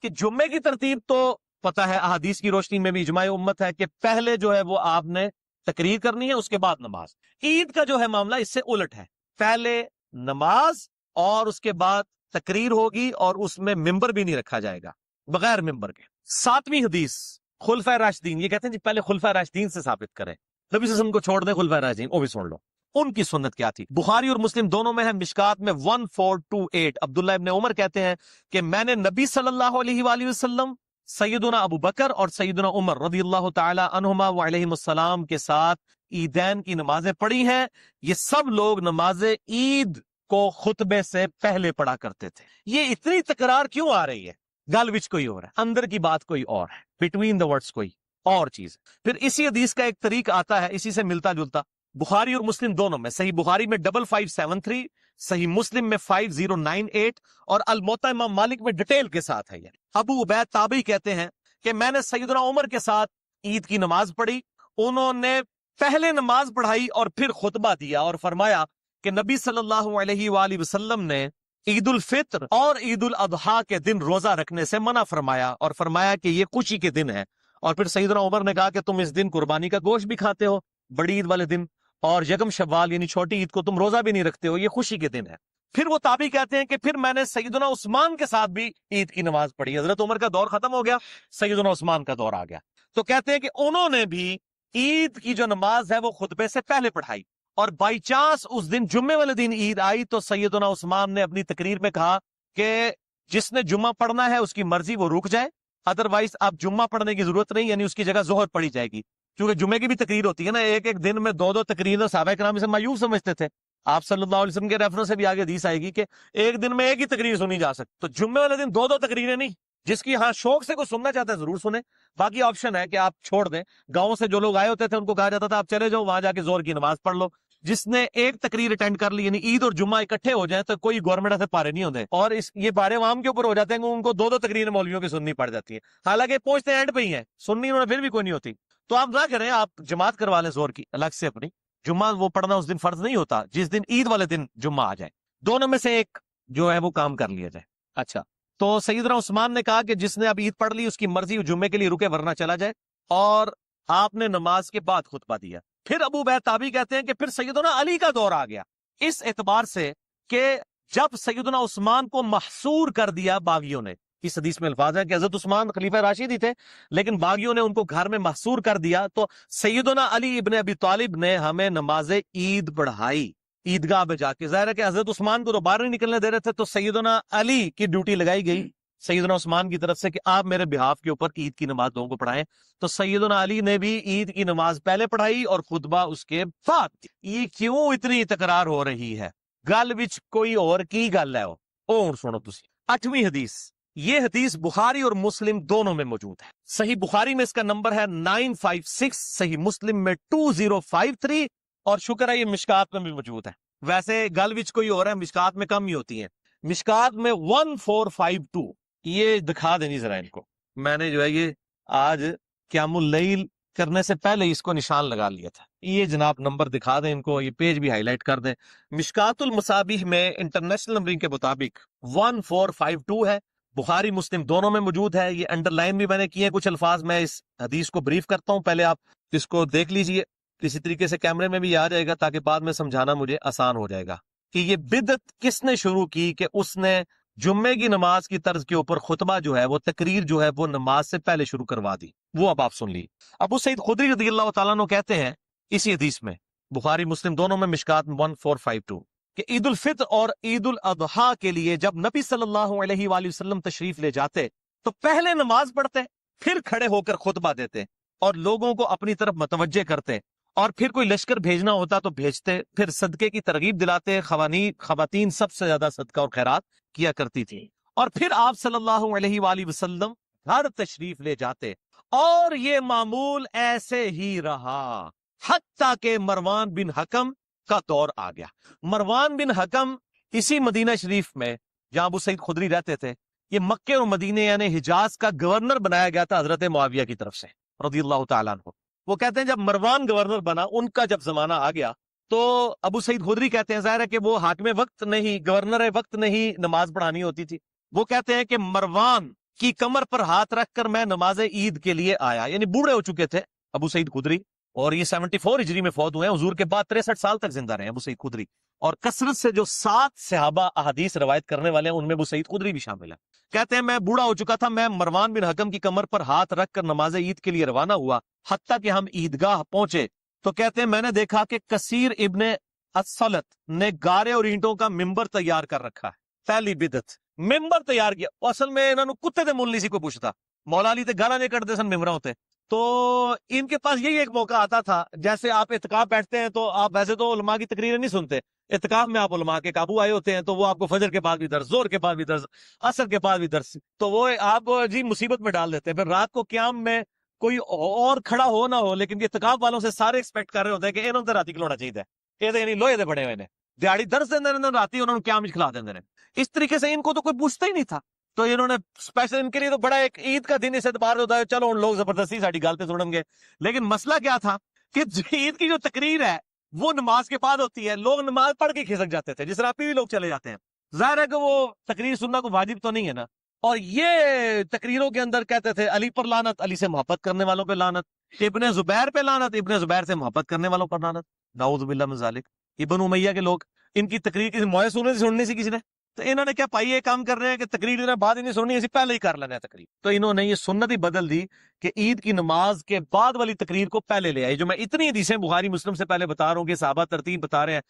کہ جمعے کی ترتیب تو پتہ ہے، احادیث کی روشنی میں بھی اجماع امت ہے کہ پہلے جو ہے وہ آپ نے تقریر کرنی ہے، اس کے بعد نماز۔ عید کا جو ہے معاملہ اس سے الٹ ہے، پہلے نماز اور اس کے بعد تقریر ہوگی، اور اس میں ممبر بھی نہیں رکھا جائے گا، بغیر ممبر کے۔ 7ویں حدیث خلفائے راشدین، یہ کہتے ہیں جی پہلے خلفائے راشدین سے ثابت کریں، نبی صلی اللہ علیہ وسلم کو چھوڑ دیں، خلفائے راشدین وہ بھی سن لو ان کی سنت کیا تھی۔ بخاری اور مسلم دونوں میں ہے، مشکات میں 1428 عبداللہ ابن عمر کہتے ہیں کہ میں نے نبی صلی اللہ علیہ وآلہ وسلم، سیدنا ابو بکر اور سیدنا عمر رضی اللہ تعالی عنہما وعلیہم السلام کے ساتھ عیدین کی نمازیں پڑھی ہیں۔ یہ سب لوگ نماز عید کو خطبے سے پہلے پڑھا کرتے تھے۔ یہ اتنی تکرار کیوں آ رہی ہے؟ گل وچ کوئی اور ہے، اندر کی بات کوئی اور ہے، بٹوین دا ورڈز کوئی اور چیز۔ پھر اسی حدیث کا ایک طریق آتا ہے اسی سے ملتا جلتا، بخاری اور مسلم دونوں میں، صحیح بخاری میں 5573، صحیح مسلم میں 5098، اور الموطا امام مالک میں ڈیٹیل کے ساتھ ہے۔ یہ ابو عبید تابعی کہتے ہیں کہ میں نے سیدنا عمر کے ساتھ عید کی نماز پڑھی، انہوں نے پہلے نماز پڑھائی اور پھر خطبہ دیا، اور فرمایا کہ نبی صلی اللہ علیہ وآلہ وسلم نے عید الفطر اور عید الاضحیٰ کے دن روزہ رکھنے سے منع فرمایا، اور فرمایا کہ یہ خوشی کے دن ہے۔ اور پھر سیدنا عمر نے کہا کہ تم اس دن قربانی کا گوشت بھی کھاتے ہو بڑی عید والے دن، اور یکم شوال یعنی چھوٹی عید کو تم روزہ بھی نہیں رکھتے ہو، یہ خوشی کے دن ہے۔ پھر وہ تابعی کہتے ہیں کہ پھر میں نے سیدنا عثمان کے ساتھ بھی عید کی نماز پڑھی، حضرت عمر کا دور ختم ہو گیا، سیدنا عثمان کا دور آ گیا، تو کہتے ہیں کہ انہوں نے بھی عید کی جو نماز ہے وہ خطبے سے پہلے پڑھائی، اور بائی چانس اس دن جمعے والے دن عید آئی تو سیدنا عثمان نے اپنی تقریر میں کہا کہ جس نے جمعہ پڑھنا ہے اس کی مرضی وہ رک جائے، ادروائز اب جمعہ پڑھنے کی ضرورت نہیں، یعنی اس کی جگہ ظہر پڑھی جائے گی، کیونکہ جمعے کی بھی تقریر ہوتی ہے نا، ایک ایک دن میں دو تقریر، صحابہ کرام اسے مایوب سمجھتے تھے۔ آپ صلی اللہ علیہ وسلم کے ریفرنس سے بھی آگے حدیث آئے گی کہ ایک دن میں ایک ہی تقریر سنی جا سکتی، تو جمعے والے دن دو تقریریں نہیں، جس کی ہاں شوق سے کوئی سننا چاہتا ہے ضرور سنیں، باقی آپشن ہے کہ آپ چھوڑ دیں۔ گاؤں سے جو لوگ آئے ہوتے تھے ان کو کہا جاتا تھا آپ چلے جاؤ وہاں جا کے زور کی نماز پڑھ لو۔ جس نے ایک تقریر اٹینڈ کر لی، یعنی عید اور جمعہ اکٹھے ہو جائیں تو کوئی گورنمنٹ سے پارے نہیں ہوتے، اور یہ پارے عوام کے اوپر ہو جاتے ہیں کہ ان کو دو تقریر مولویوں کی سننی پڑ جاتی ہے، حالانکہ پہنچتے اینڈ پہ ہی ہیں، سننی انہوں نے پھر بھی کوئی نہیں ہوتی۔ تو آپ نہ کریں، آپ جماعت کروا لیں زور کی الگ سے اپنی، جمعہ وہ پڑھنا اس دن فرض نہیں ہوتا، جس دن عید والے دن جمعہ آ جائے، دونوں میں سے ایک جو ہے وہ کام کر لیا جائے۔ اچھا، تو سیدنا عثمان نے کہا کہ جس نے اب عید پڑھ لی اس کی مرضی، جمعے کے لیے رکے ورنہ چلا جائے، اور آپ نے نماز کے بعد خطبہ دیا۔ پھر ابو عبید تابعی کہتے ہیں کہ پھر سیدنا علی کا دور آ گیا، اس اعتبار سے کہ جب سیدنا عثمان کو محصور کر دیا باغیوں نے، اس حدیث میں الفاظ ہے کہ حضرت عثمان خلیفہ راشد ہی تھے لیکن باغیوں نے ان کو گھر میں محصور کر دیا، تو سیدنا علی ابن ابی طالب نے ہمیں نماز عید پڑھائی عیدگاہ میں جا کے۔ ظاہر ہے کہ حضرت عثمان کو تو باہر نہیں نکلنے دے رہے تھے، تو سیدنا علی کی ڈیوٹی لگائی گئی سیدنا عثمان کی طرف سے کہ آپ میرے بہاف کے اوپر عید کی نماز لوگوں کو پڑھائیں، تو سیدنا علی نے بھی عید کی نماز پہلے پڑھائی اور خطبہ اس کے بعد۔ یہ کیوں اتنی تکرار ہو رہی ہے؟ گل وچ کوئی اور کی گل ہے، اور سنو تسی۔ 8ویں حدیث، یہ حدیث بخاری اور مسلم دونوں میں موجود ہے، صحیح بخاری میں اس کا نمبر ہے 956، صحیح مسلم میں 2053، اور شکر ہے یہ مشکات میں بھی موجود ہے۔ ویسے گل وچ کوئی اور ہے، مشکات میں کم ہی ہوتی ہیں، مشکات میں 1452۔ یہ دکھا دینی ذرا ان کو، میں نے جو ہے یہ آج قیام اللیل کرنے سے پہلے اس کو نشان لگا لیا تھا، یہ جناب نمبر دکھا دیں ان کو، یہ پیج بھی ہائی لائٹ کر دیں۔ مشکات المصابیح میں انٹرنیشنل نمبرنگ کے مطابق 1452 ہے، بخاری مسلم دونوں میں موجود ہے، یہ انڈر لائن بھی میں نے کیے ہیں کچھ الفاظ، میں اس حدیث کو بریف کرتا ہوں، پہلے آپ اس کو دیکھ لیجئے، کسی طریقے سے کیمرے میں بھی آ جائے گا تاکہ بعد میں سمجھانا مجھے آسان ہو جائے گا کہ یہ بدعت کس نے شروع کی کہ اس نے جمعے کی نماز کی طرز کے اوپر خطبہ جو ہے وہ تقریر جو ہے وہ نماز سے پہلے شروع کروا دی۔ وہ اب آپ سن لی۔ ابو سعید خدری رضی اللہ تعالیٰ عنہ کہتے ہیں اسی حدیث میں، بخاری مسلم دونوں میں، مشکات 1452، کہ عید الفطر اور عید الاضحیٰ کے لیے جب نبی صلی اللہ علیہ وآلہ وسلم تشریف لے جاتے تو پہلے نماز پڑھتے، پھر کھڑے ہو کر خطبہ دیتے اور لوگوں کو اپنی طرف متوجہ کرتے، اور پھر کوئی لشکر بھیجنا ہوتا تو بھیجتے، پھر صدقے کی ترغیب دلاتے، خواتین سب سے زیادہ صدقہ اور خیرات کیا کرتی تھی، اور پھر آپ صلی اللہ علیہ وآلہ وسلم گھر تشریف لے جاتے، اور یہ معمول ایسے ہی رہا حتیٰ کہ مروان بن حکم کا دور آ گیا۔ مروان بن حکم اسی مدینہ شریف میں جہاں ابو سعید خدری رہتے تھے، یہ مکے اور مدینے یعنی حجاز کا گورنر بنایا گیا تھا حضرت معاویہ کی طرف سے رضی اللہ تعالیٰ عنہ۔ وہ کہتے ہیں جب مروان گورنر بنا، ان کا جب زمانہ آ گیا تو ابو سعید خدری کہتے ہیں ظاہر ہے کہ وہ حاکم وقت نہیں، گورنر وقت نہیں نماز پڑھانی ہوتی تھی، وہ کہتے ہیں کہ مروان की कमर पर हाथ रखकर मैं नमाज ईद के लिए आया। यानी बूढ़े हो चुके थे अबू सईद खुदरी, और ये 74 हिजरी में फौत हुए हैं, हुजूर के बाद 63 साल तक जिंदा रहे अबू सईद खुदरी। और कसरत से जो 7 सहाबा अहादीस रवायत करने वाले हैं उनमें अबू सईद खुदरी भी शामिल है। कहते हैं मैं बूढ़ा हो चुका था, मैं मरवान बिन हकम की कमर पर हाथ रखकर नमाज ईद के लिए रवाना हुआ, हत्ता कि हम ईदगाह पहुंचे तो कहते हैं मैंने देखा कि कसीर इब्ने असलत ने गारे और ईंटों का मिंबर तैयार कर रखा है। पहली बिदत मिंबर तैयार किया, असल में इन्होंने कुत्ते दे मुल नहीं सी कोई पूछता, मौला अली ते गाला नहीं कटते सन मिंबरा होते, तो इनके पास यही एक मौका आता था। जैसे आप इत्काफ बैठते हैं तो आप वैसे तो उलमा की तकरीरें नहीं सुनते, इत्काफ में आप उलमा के काबू आए होते हैं तो वो आपको फजर के बाद भी दर्स, जोर के बाद भी दर्स, असर के बाद भी दर्स, तो वो आप जी मुसीबत में डाल देते हैं। फिर रात को क्याम में कोई और खड़ा हो ना हो, लेकिन इत्काफ वालों से सारे एक्सपेक्ट कर रहे होते हैं कि इन्होंने राती खिलाना चाहिए, ये यानी लोहे दे बड़े हुए ने दिहाड़ी दर्स देंगे, राती उन्होंने क्याम खिला देंगे। इस तरीके से इनको तो कोई पूछता ही नहीं था, तो इन्होंने स्पेशल इनके लिए तो बड़ा एक ईद का दिन इस एतबार होता है, चलो उन लोग जबरदस्ती साड़ी गालते सुनेंगे। लेकिन मसला क्या था कि ईद की जो तकरीर है वो नमाज के बाद होती है, लोग नमाज पढ़ के खिसक जाते थे, जिस रात भी लोग चले जाते हैं, जाहिर है कि वो तकरीर सुनना को वाजिब तो नहीं है ना। और ये तकरीरों के अंदर कहते थे अली पर लानत, अली से मोहब्बत करने वालों पे लानत, इब्ने जुबैर पे लानत, इब्ने जुबैर से मोहब्बत करने वालों पर लानत, नाऊज़ बिल्लाह मिन ज़ालिक। ये बनु उमैया के लोग, इनकी तकरीर किसी मोए सुनने से किसी ने, तो इन्होंने क्या पाई ये काम कर रहे हैं कि तकरीर इन्हें बाद ही नहीं सुननी, इसी पहले ही कर लेना है तकरीर, तो इन्होंने ये सुन्नत ही बदल दी कि ईद की नमाज के बाद वाली तकरीर को पहले ले आई। जो मैं इतनी हदीसें बुखारी मुस्लिम से पहले बता रहा हूँ कि साहबा तरतीब बता रहे हैं,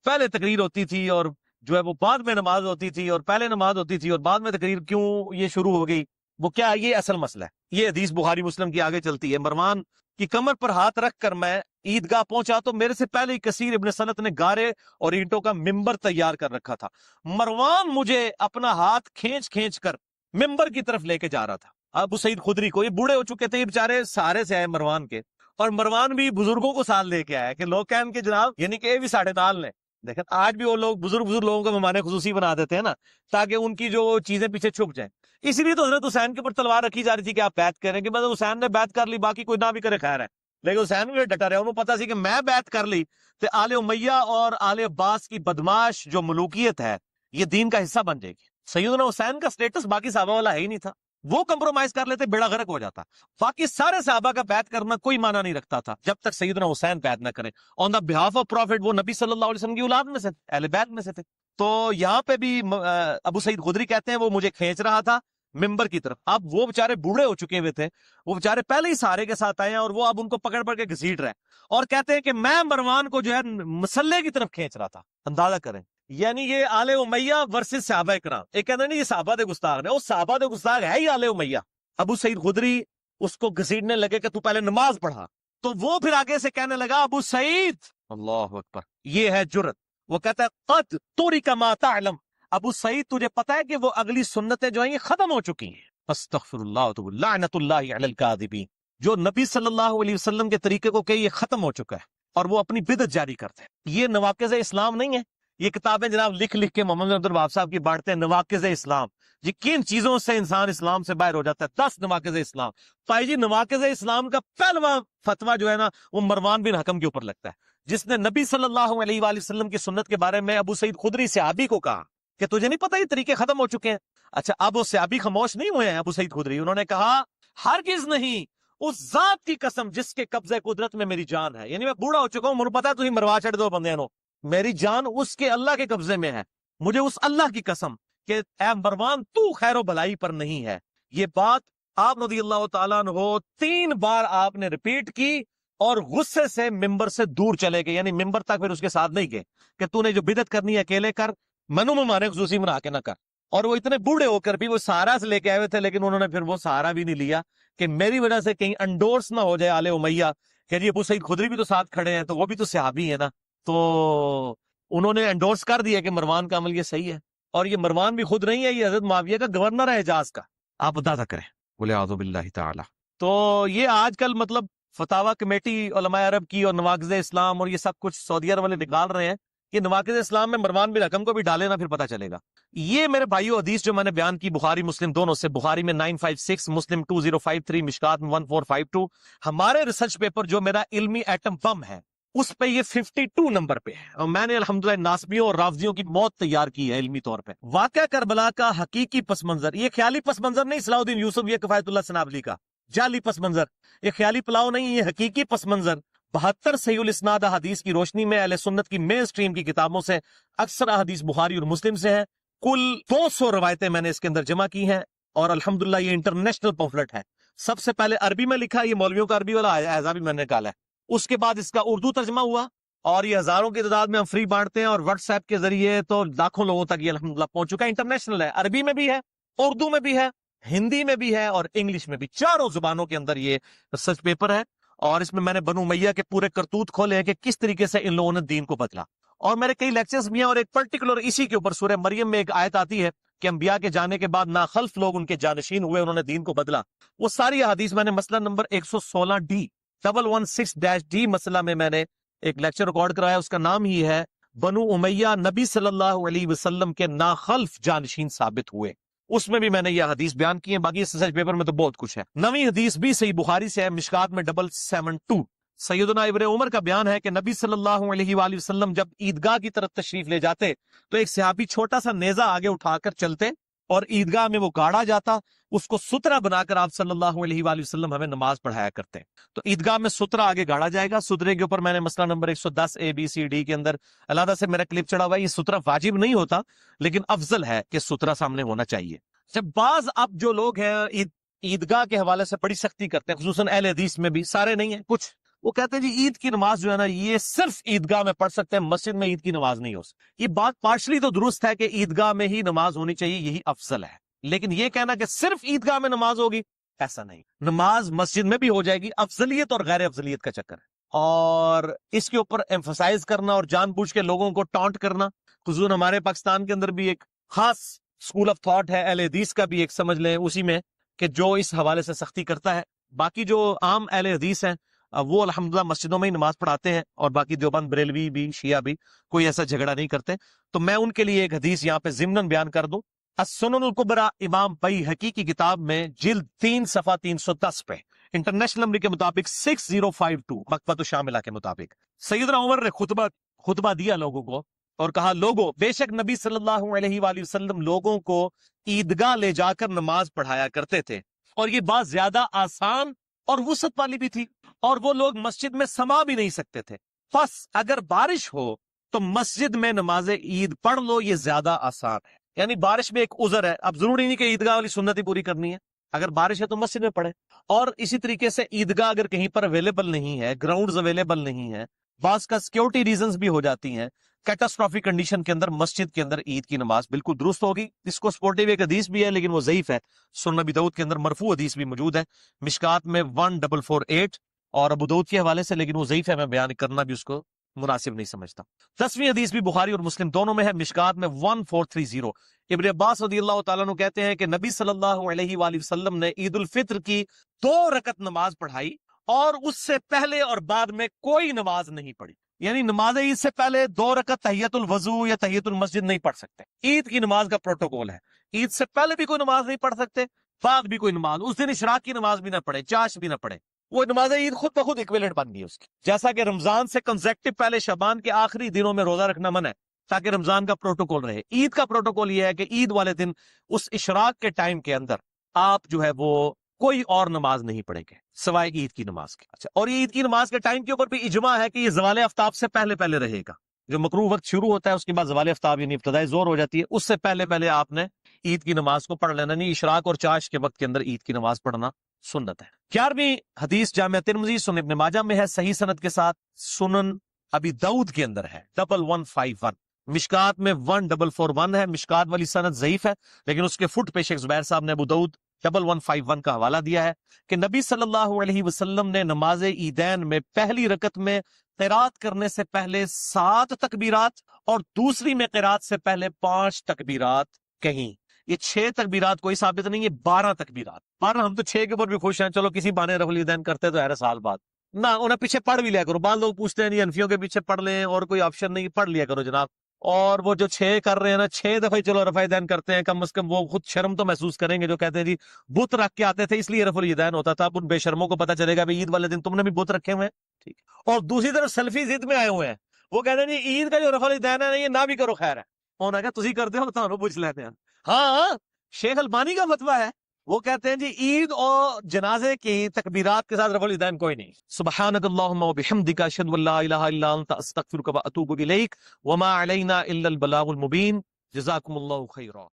पहले तकरीर होती थी और जो है वो बाद में नमाज होती थी, और पहले नमाज होती थी और बाद में तकरीर क्यों ये शुरू हो गई, वो क्या ये असल मसला है। ये हदीस बुखारी मुस्लिम की आगे चलती है। मरवान की कमर पर हाथ रखकर मैं ईदगाह पहुंचा तो मेरे से पहले ही कसीर इब्ने सलत ने गारे और ईंटों का मिंबर तैयार कर रखा था। मरवान मुझे अपना हाथ खींच खींच कर मिंबर की तरफ लेके जा रहा था। अबू सईद खुदरी को, ये बूढ़े हो चुके थे, ये बेचारे सहारे से आए मरवान के, और मरवान भी बुजुर्गों को साथ लेके आया कि लोग कहें कि जनाब यानी कि भी साढ़े नाल ने। देखें आज भी वो लोग बुजुर्ग लोगों को मेहमान खुसूसी बना देते हैं ना, ताकि उनकी जो चीजें पीछे छुप जाए। इसीलिए तो हजरत हुसैन के ऊपर तलवार रखी जा रही थी कि आप बैत करें, कि मतलब हुसैन ने बैत कर ली, बाकी कोई ना भी करे खैर है, लेकिन हुसैन भी डटा रहा, उन्होंने पता सी कि मैं बैत कर ली तो आले उमैया और आले अब्बास की बदमाश जो मलूकियत है ये दीन का हिस्सा बन जाएगी। सैयदना हुसैन का स्टेटस बाकी साहबा वाला है ही नहीं था, वो कंप्रोमाइज कर लेते बेड़ा गर्क हो जाता। बाकी सारे साहबा का बैत करना कोई माना नहीं रखता था जब तक सैयदना हुसैन बैत ना करें on the behalf of profit, वो नबी सल्लल्लाहु अलैहि वसल्लम की औलाद में से, अहले बैत में से थे। तो यहाँ पे भी अबू सईद खुदरी कहते हैं वो मुझे खींच रहा था मिंबर की तरफ। अब वो बेचारे बूढ़े हो चुके हुए थे, वो बेचारे पहले ही सहारे के साथ आए हैं और वो अब उनको पकड़ पकड़ के घसीट रहे हैं, और कहते हैं कि मैं मरवान को जो है मसल्ले की तरफ खींच रहा था। अंदाजा करें, यानी ये आले उमैया वर्सेस सहाबा इकराम। एक कहते नहीं ये सहाबा दे गुस्ताख ने, वो सहाबा दे गुस्ताख है ही आले उमैया। अबू सईद खुदरी उसको घसीटने लगे कि तू पहले नमाज पढ़ा, तो वो फिर आगे से कहने लगा अबू सईद, अल्लाह अकबर, ये है जुर्रत। वो कहता है कद तुरिका मा तअलम, अबू सईद तुझे पता है कि वो अगली सुन्नतें जो हैं ये खत्म हो चुकी हैं। अस्तगफिरुल्लाह व लानतुल्लाहि अलल कादिबीन, जो नबी सल्लल्लाहु अलैहि वसल्लम के तरीके को कहे ये खत्म हो चुका है और वो अपनी बिदअत जारी करते हैं। ये नवाकिज़ इस्लाम नहीं है, ये किताबें जनाब लिख लिख के मोहम्मद अब्दुल वहाब साहब की बांटते हैं। नवाकिज़ इस्लाम जी, किन चीजों से इंसान इस्लाम से बाहर हो जाता है? 10 नवाकिज़ इस्लाम। भाई जी नवाकिज़ इस्लाम का पहलवा फतवा जो है ना वो मरवान बिन हकम के ऊपर लगता है, जिसने नबी सल्लल्लाहु अलैहि वसल्लम की सुन्नत के बारे में अबू सईद खुदरी सहाबी को कहा कि तुझे नहीं पता ये तरीके खत्म हो चुके हैं। अच्छा, अब वो सहाबी खामोश नहीं हुए हैं अबू सईद खुदरी, उन्होंने कहा हरगिज़ नहीं, उस जात की कसम जिसके कब्जे कुदरत में मेरी जान है, यानी मैं बूढ़ा हो चुका हूं, मुझे पता है तुझे मरवा चढ़ दो बंदे नो, मेरी जान उसके अल्लाह के कब्जे में है, मुझे उस अल्लाह की कसम कि ऐ मरवान तू खैरो भलाई पर नहीं है। ये बात आप रज़ियल्लाहु ताला अन्हु 3 बार आपने रिपीट की और गुस्से से मिंबर से दूर चले गए, यानी मिंबर तक फिर उसके साथ नहीं गए कि तूने जो बिदत करनी है अकेले कर, मनु में माने खुसूसी बना के ना कर। और वो इतने बूढ़े होकर भी वो सहारा से लेके आए हुए थे, लेकिन उन्होंने फिर वो सहारा भी नहीं लिया कि मेरी वजह से कहीं अंडोर्स ना हो जाए आले उमैया कि जी अबू सईद खुदरी भी तो साथ खड़े हैं, तो वो भी तो सहाबी है ना। तो उन्होंने एंडोर्स कर दिया कि मरवान का अमल ये सही है, और ये मरवान भी खुद नहीं है, ये हजरत मुआविया का गवर्नर है हिजाज का। आप अंदाजा करें, बोले आज़ु बिल्लाहि ताला। तो ये आजकल मतलब फतावा कमेटी उलमाए अरब की और नवाकिज़ इस्लाम और ये सब कुछ सऊदी अरब वाले निकाल रहे हैं कि नवाकिज़ इस्लाम में मरवान बिन हकम को भी डाले ना, फिर पता चलेगा। ये मेरे भाइयों हदीस जो मैंने बयान की बुखारी मुस्लिम दोनों से, बुखारी में 956, मुस्लिम 2053, मिशकात में 1452, हमारे रिसर्च पेपर जो मेरा इल्मी एटम बम है उस पे ये 52 नंबर पे है। और मैंने अल्हम्दुलिल्लाह नासबियों और रावजियों की मौत तैयार की है इल्मी तौर पे। वाक़या करबला का हकीकी पस मंजर, ये ख्याली पस मंजर नहीं सलाउद्दीन यूसुफ ये किफायतुल्लाह सनाबली का जाली पस मंजर, ये ख्याली पुलाव नहीं, ये हकीकी पस मंजर 72 सहीहुल इस्नाद हदीस की रोशनी में अहले सुन्नत की मेन स्ट्रीम की किताबों से, अक्सर हदीस बुखारी और मुस्लिम से है। कुल 200 रवायतें मैंने इसके अंदर जमा की हैं और अल्हम्दुलिल्लाह ये इंटरनेशनल पॉम्फलेट है। सबसे पहले अरबी में लिखा, ये मौलवियों का अरबी वाला एजा भी मैंने निकाला है। उसके बाद इसका उर्दू तर्जमा हुआ और ये हजारों की तादाद में हम फ्री बांटते हैं और व्हाट्सएप के जरिए तो लाखों लोगों तक ये अल्हम्दुलिल्लाह पहुंच चुका है। इंटरनेशनल है, अरबी में भी है, उर्दू में भी है, हिंदी में भी है और इंग्लिश में भी, चारों जुबानों के अंदर ये रिसर्च पेपर है। और इसमें मैंने बनु उमैया के पूरे करतूत खोले हैं कि किस तरीके से इन लोगों ने दीन को बदला। और मेरे कई लेक्चर्स भी हैं और एक पर्टिकुलर इसी के ऊपर सूरह मरियम में एक आयत आती है कि अंबिया के जाने के बाद नाखल्फ लोग उनके जानशीन हुए, उन्होंने दीन को बदला। वो सारी हदीस मैंने मसला नंबर 116D 116-D मसला में मैंने एक लेक्चर रिकॉर्ड कराया, उसका नाम ही है बनु उमैया नबी सल्लल्लाहु अलैहि वसल्लम के नाखल्फ जानशीन साबित हुए। उसमें भी मैंने ये हदीस बयान की है। बाकी इस रिसर्च पेपर में तो बहुत कुछ है। नवी हदीस भी सही बुखारी से है, मिशकात में 772 सैयदना इब्ने उमर का बयान है कि नबी सल्लल्लाहु अलैहि वसल्लम जब ईदगाह की तरफ तशरीफ ले जाते तो एक सहाबी छोटा सा नेजा आगे उठाकर चलते और ईदगाह में वो गाड़ा जाता, उसको सुतरा बनाकर आप सल्लल्लाहु अलैहि वसल्लम हमें नमाज पढ़ाया करते। तो ईदगाह में सुतरा आगे गाड़ा जाएगा, सुतरे के ऊपर मैंने मसला नंबर 110 ABCD के अंदर अलहदा से मेरा क्लिप चढ़ा हुआ है। ये सुतरा वाजिब नहीं होता लेकिन अफजल है कि सुतरा सामने होना चाहिए। जब बाज अब जो लोग हैं ईदगाह के हवाले से बड़ी सख्ती करते हैं, खुसूसन अहले हदीस में भी, सारे नहीं है कुछ, वो कहते हैं जी ईद की नमाज जो है ना ये सिर्फ ईदगाह में पढ़ सकते हैं, मस्जिद में ईद की नमाज नहीं हो सकती। ये बात पार्शली तो दुरुस्त है कि ईदगाह में ही नमाज होनी चाहिए, यही अफजल है, लेकिन ये कहना कि सिर्फ ईदगाह में नमाज होगी, ऐसा नहीं। नमाज मस्जिद में भी हो जाएगी। अफजलियत और गैर अफजलियत का चक्कर है और इसके ऊपर एम्फसाइज करना और जानबूझ के लोगों को टॉन्ट करना। खुसूसन हमारे पाकिस्तान के अंदर भी एक खास स्कूल ऑफ थॉट है, अहले हदीस का भी एक समझ लें उसी में, कि जो इस हवाले से सख्ती करता है। बाकी जो आम अहले हदीस हैं वो अल्हम्दुलिल्लाह मस्जिदों में ही नमाज पढ़ाते हैं और बाकी देवबंद बरेलवी भी शिया भी कोई ऐसा झगड़ा नहीं करते। तो मैं उनके लिए एक हदीस यहाँ पे ज़िम्नन बयान कर दूं। as-सुननुल कुबरा इमाम बैहकी की किताब में जिल्द 3 सफ़ा 310 पे इंटरनेशनल नंबर के मुताबिक 6052 मकबतु शामिला के मुताबिक सैयदना उमर ने खुतबा दिया लोगों को और कहा, लोगों बेशक नबी सल्लल्लाहु अलैहि वसल्लम लोगों को ईदगाह ले जाकर नमाज पढ़ाया करते थे और ये बात ज्यादा आसान और वुसत वाली भी थी और वो लोग मस्जिद में समा भी नहीं सकते थे। बस अगर बारिश हो तो मस्जिद में नमाज ईद पढ़ लो, ये ज्यादा आसान है। यानी बारिश में एक उज़र है, अब जरूरी नहीं कि ईदगाह वाली सुन्नत ही पूरी करनी है, अगर बारिश है तो मस्जिद में पढ़े। और इसी तरीके से ईदगाह अगर कहीं पर अवेलेबल नहीं है, ग्राउंड्स अवेलेबल नहीं है, बास का सिक्योरिटी रीजंस भी हो जाती हैं, कैटास्ट्रॉफिक कंडीशन के अंदर मस्जिद के अंदर ईद की नमाज बिल्कुल दुरुस्त होगी। इसको सपोर्टिव एक हदीस भी है लेकिन वो ज़ईफ है। सुनन नबी दाऊद के अंदर मरफू हदीस भी मौजूद है, मिशकात में 1448 और अबू दाऊद के हवाले से, लेकिन वो ज़ईफ है, मैं बयान करना भी उसको मुनासिब नहीं समझता। 10वीं हदीस भी बुखारी और मुस्लिम दोनों में है, मिशकात में 1430। इब्ने अब्बास रज़ियल्लाहु ताला अन्हु कहते हैं कि नबी सल्लल्लाहु अलैहि वसल्लम ने ईद उल फित्र की 2 रकत नमाज पढ़ाई और उससे पहले और बाद में कोई नमाज नहीं पढ़ी। यानी नमाज ईद से पहले 2 रकत तहियतुल वजू या तहियतुल मस्जिद नहीं पढ़ सकते। ईद की नमाज का प्रोटोकॉल है, ईद से पहले भी कोई नमाज नहीं पढ़ सकते, बाद भी कोई नमाज, उस दिन इशराक की नमाज भी ना पढ़े, चाश भी ना पढ़े, वो नमाज ईद खुद ब खुद इक्विवेलेंट बन गई उसकी। जैसा कि रमजान से कंसेक्टिव पहले शबान के आखिरी दिनों में रोजा रखना मन है ताकि रमजान का प्रोटोकॉल रहे, ईद का प्रोटोकॉल यह है कि ईद वाले दिन उस इशराक के टाइम के अंदर आप जो है वो कोई और नमाज नहीं पढ़ेंगे सवाए ईद की नमाज के। अच्छा, और ये ईद की नमाज के टाइम के ऊपर भी इजमा है कि ये ज़वाले आफ्ताब से पहले पहले रहेगा। जो मकरूह वक्त शुरू होता है उसके बाद ज़वाले आफ्ताब यानी इब्तिदाई ज़ोर हो जाती है, उससे पहले पहले आपने ईद की नमाज को पढ़ लेना, नहीं इशराक और चाश के वक्त के अंदर ईद की नमाज पढ़ना सुन्नत है। 11वीं हदीस जामिया तिर्मिज़ी सुनन इब्न माजा में है सही सनद के साथ, सुनन अबी दाऊद के अंदर है 1151, मिशकात में 1441 है। मिशकात वाली सनद ज़ईफ है लेकिन उसके फुट पे शेख ज़ुबैर साहब ने अबू दाऊद 1151 का हवाला दिया है कि नबी सल्लल्लाहु अलैहि वसल्लम ने नमाज ईदैन में पहली रकत में क़िरात करने से पहले 7 तकबीरात और दूसरी में क़िरात से पहले 5 तकबीरात कहीं। ये 6 तकबीरात कोई साबित नहीं है, 12 तकबीरात। पर हम तो 6 के ऊपर भी खुश हैं, चलो किसी बहाने रफुल ईदैन करते तो हर साल बाद ना, उन्हें पीछे पढ़ भी लिया करो। बाद लोग पूछते हैं नहीं हनफियों के पीछे पढ़ लें और कोई ऑप्शन नहीं, पढ़ लिया करो जनाब, اور وہ جو 6 کر رہے ہیں نا، 6 دفعہ چلو رفع دین کرتے ہیں، کم از کم وہ خود شرم تو محسوس کریں گے جو کہتے ہیں جی بت رکھ کے آتے تھے اس لیے رفع الیدین ہوتا تھا. اب ان بے شرموں کو پتہ چلے گا بھی عید والے دن تم نے بھی بت رکھے ہوئے ہیں. ٹھیک. اور دوسری طرف سلفی ضد میں آئے ہوئے ہیں، وہ کہتے ہیں جی عید کا جو رفع الیدین ہے یہ نہ بھی کرو خیر ہے. انہوں نے کہا تسی کرتے ہو تو پوچھ لیتے ہیں. ہاں شیخ البانی کا فتویٰ ہے، وہ کہتے ہیں جی عید اور جنازے کی تکبیرات کے ساتھ رفع الیدین کوئی نہیں. سبحانک اللہم و بحمدک اشہد ان لا الہ الا انت استغفرک و اتوب الیک وما علینا الا البلاغ المبین. جزاکم اللہ خیرا.